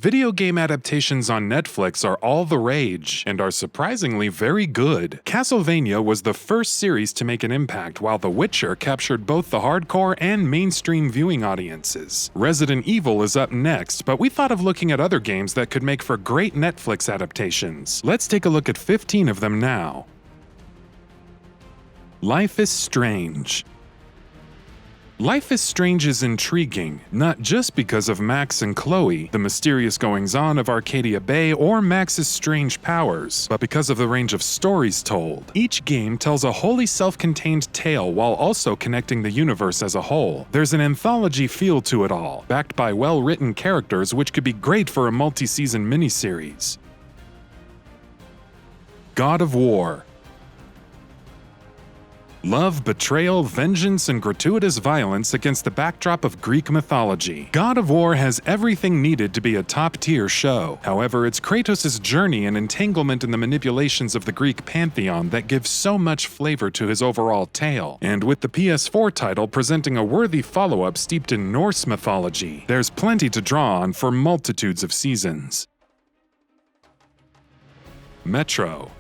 Video game adaptations on Netflix are all the rage, and are surprisingly very good. Castlevania was the first series to make an impact, while The Witcher captured both the hardcore and mainstream viewing audiences. Resident Evil is up next, but we thought of looking at other games that could make for great Netflix adaptations. Let's take a look at 15 of them now. Life is Strange. Life is Strange is intriguing, not just because of Max and Chloe, the mysterious goings-on of Arcadia Bay, or Max's strange powers, but because of the range of stories told. Each game tells a wholly self-contained tale while also connecting the universe as a whole. There's an anthology feel to it all, backed by well-written characters which could be great for a multi-season miniseries. God of War. Love, betrayal, vengeance, and gratuitous violence against the backdrop of Greek mythology. God of War has everything needed to be a top-tier show. However, it's Kratos' journey and entanglement in the manipulations of the Greek pantheon that gives so much flavor to his overall tale. And with the PS4 title presenting a worthy follow-up steeped in Norse mythology, there's plenty to draw on for multitudes of seasons. Metro.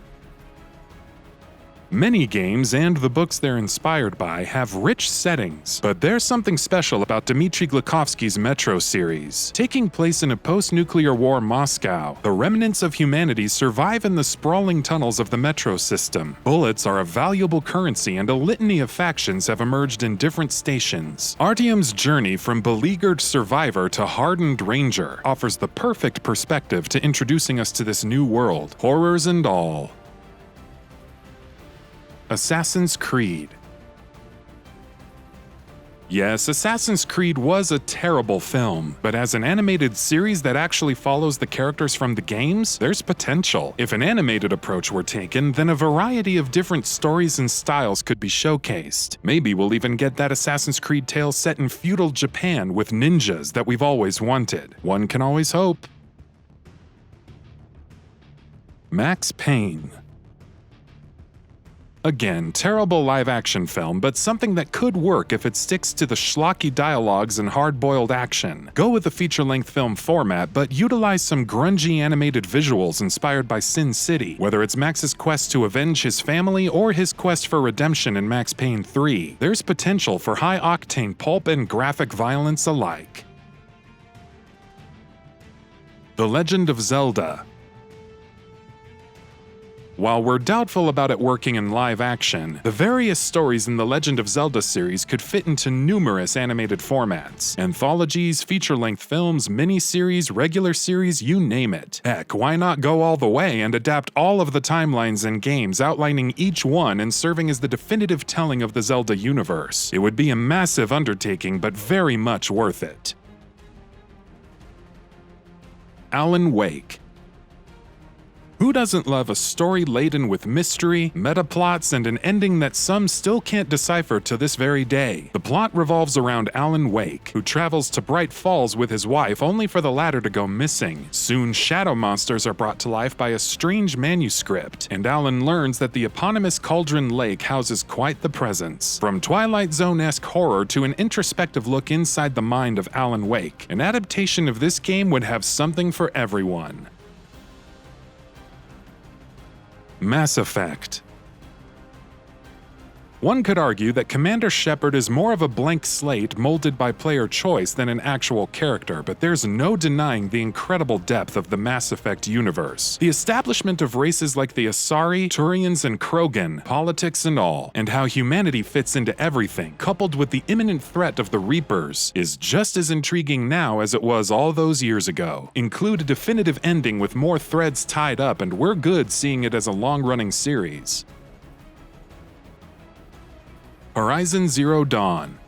Many games and the books they're inspired by have rich settings, but there's something special about Dmitry Glukhovsky's Metro series. Taking place in a post-nuclear war Moscow, the remnants of humanity survive in the sprawling tunnels of the metro system. Bullets are a valuable currency, and a litany of factions have emerged in different stations. Artyom's journey from beleaguered survivor to hardened ranger offers the perfect perspective to introducing us to this new world, horrors and all. Assassin's Creed. Yes, Assassin's Creed was a terrible film, but as an animated series that actually follows the characters from the games, there's potential. If an animated approach were taken, then a variety of different stories and styles could be showcased. Maybe we'll even get that Assassin's Creed tale set in feudal Japan with ninjas that we've always wanted. One can always hope. Max Payne. Again, terrible live-action film, but something that could work if it sticks to the schlocky dialogues and hard-boiled action. Go with the feature-length film format, but utilize some grungy animated visuals inspired by Sin City, whether it's Max's quest to avenge his family or his quest for redemption in Max Payne 3. There's potential for high-octane pulp and graphic violence alike. The Legend of Zelda. While we're doubtful about it working in live action, the various stories in the Legend of Zelda series could fit into numerous animated formats. Anthologies, feature-length films, miniseries, regular series, you name it. Heck, why not go all the way and adapt all of the timelines and games, outlining each one and serving as the definitive telling of the Zelda universe? It would be a massive undertaking, but very much worth it. Alan Wake. Who doesn't love a story laden with mystery, meta-plots, and an ending that some still can't decipher to this very day? The plot revolves around Alan Wake, who travels to Bright Falls with his wife only for the latter to go missing. Soon, shadow monsters are brought to life by a strange manuscript, and Alan learns that the eponymous Cauldron Lake houses quite the presence. From Twilight Zone-esque horror to an introspective look inside the mind of Alan Wake, an adaptation of this game would have something for everyone. Mass Effect. One could argue that Commander Shepard is more of a blank slate molded by player choice than an actual character, but there's no denying the incredible depth of the Mass Effect universe. The establishment of races like the Asari, Turians, and Krogan, politics and all, and how humanity fits into everything, coupled with the imminent threat of the Reapers, is just as intriguing now as it was all those years ago. Include a definitive ending with more threads tied up, and we're good seeing it as a long-running series. Horizon Zero Dawn.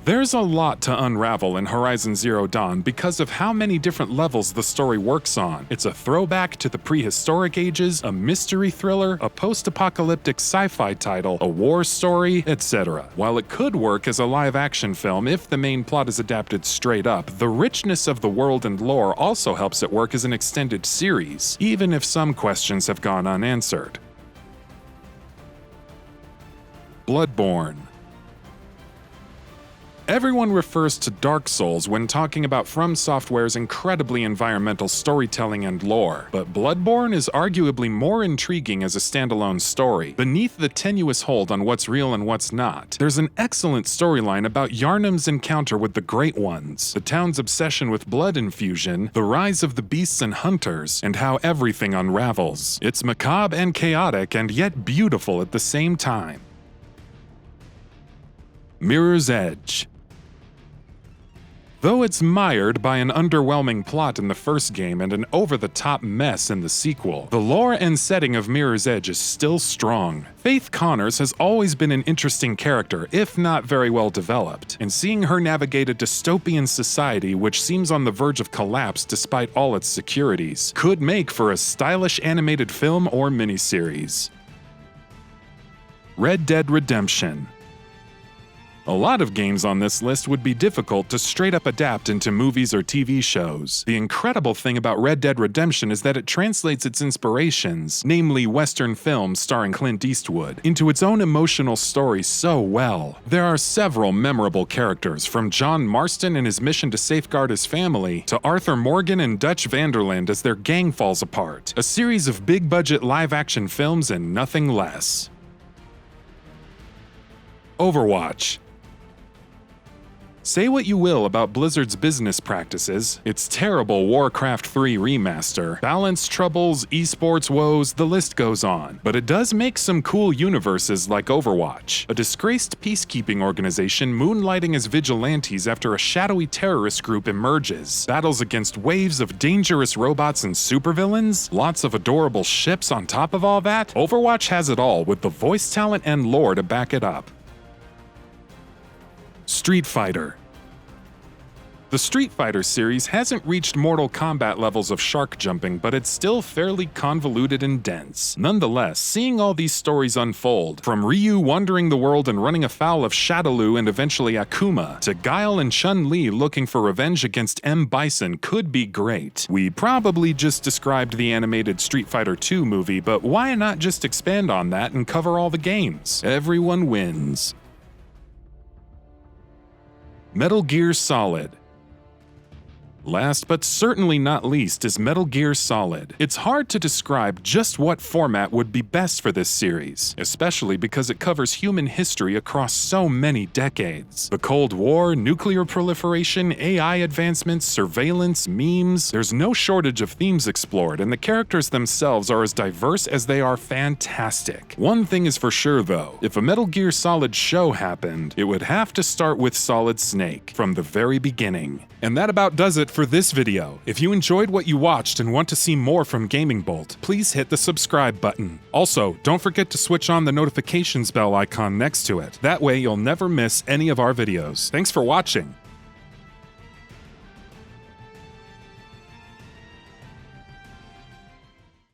There's a lot to unravel in Horizon Zero Dawn because of how many different levels the story works on. It's a throwback to the prehistoric ages, a mystery thriller, a post-apocalyptic sci-fi title, a war story, etc. While it could work as a live-action film if the main plot is adapted straight up, the richness of the world and lore also helps it work as an extended series, even if some questions have gone unanswered. BLOODBORNE. Everyone refers to Dark Souls when talking about From Software's incredibly environmental storytelling and lore, but Bloodborne is arguably more intriguing as a standalone story. Beneath the tenuous hold on what's real and what's not, there's an excellent storyline about Yharnam's encounter with the Great Ones, the town's obsession with blood infusion, the rise of the beasts and hunters, and how everything unravels. It's macabre and chaotic and yet beautiful at the same time. Mirror's Edge. Though it's mired by an underwhelming plot in the first game and an over-the-top mess in the sequel, the lore and setting of Mirror's Edge is still strong. Faith Connors has always been an interesting character, if not very well developed, and seeing her navigate a dystopian society which seems on the verge of collapse despite all its securities could make for a stylish animated film or miniseries. Red Dead Redemption. A lot of games on this list would be difficult to straight up adapt into movies or TV shows. The incredible thing about Red Dead Redemption is that it translates its inspirations, namely Western films starring Clint Eastwood, into its own emotional story so well. There are several memorable characters, from John Marston and his mission to safeguard his family, to Arthur Morgan and Dutch Vanderland as their gang falls apart. A series of big-budget live-action films and nothing less. Overwatch. Say what you will about Blizzard's business practices, its terrible Warcraft 3 remaster, balance troubles, esports woes, the list goes on. But it does make some cool universes like Overwatch, a disgraced peacekeeping organization moonlighting as vigilantes after a shadowy terrorist group emerges, battles against waves of dangerous robots and supervillains, lots of adorable ships on top of all that. Overwatch has it all with the voice talent and lore to back it up. Street Fighter. The Street Fighter series hasn't reached Mortal Kombat levels of shark jumping, but it's still fairly convoluted and dense. Nonetheless, seeing all these stories unfold, from Ryu wandering the world and running afoul of Shadaloo and eventually Akuma, to Guile and Chun-Li looking for revenge against M. Bison, could be great. We probably just described the animated Street Fighter 2 movie, but why not just expand on that and cover all the games? Everyone wins. Metal Gear Solid. Last but certainly not least is Metal Gear Solid. It's hard to describe just what format would be best for this series, especially because it covers human history across so many decades. The Cold War, nuclear proliferation, AI advancements, surveillance, memes, there's no shortage of themes explored, and the characters themselves are as diverse as they are fantastic. One thing is for sure though, if a Metal Gear Solid show happened, it would have to start with Solid Snake from the very beginning. And that about does it for this video. If you enjoyed what you watched and want to see more from Gaming Bolt, please hit the subscribe button. Also, don't forget to switch on the notifications bell icon next to it. That way you'll never miss any of our videos. Thanks for watching.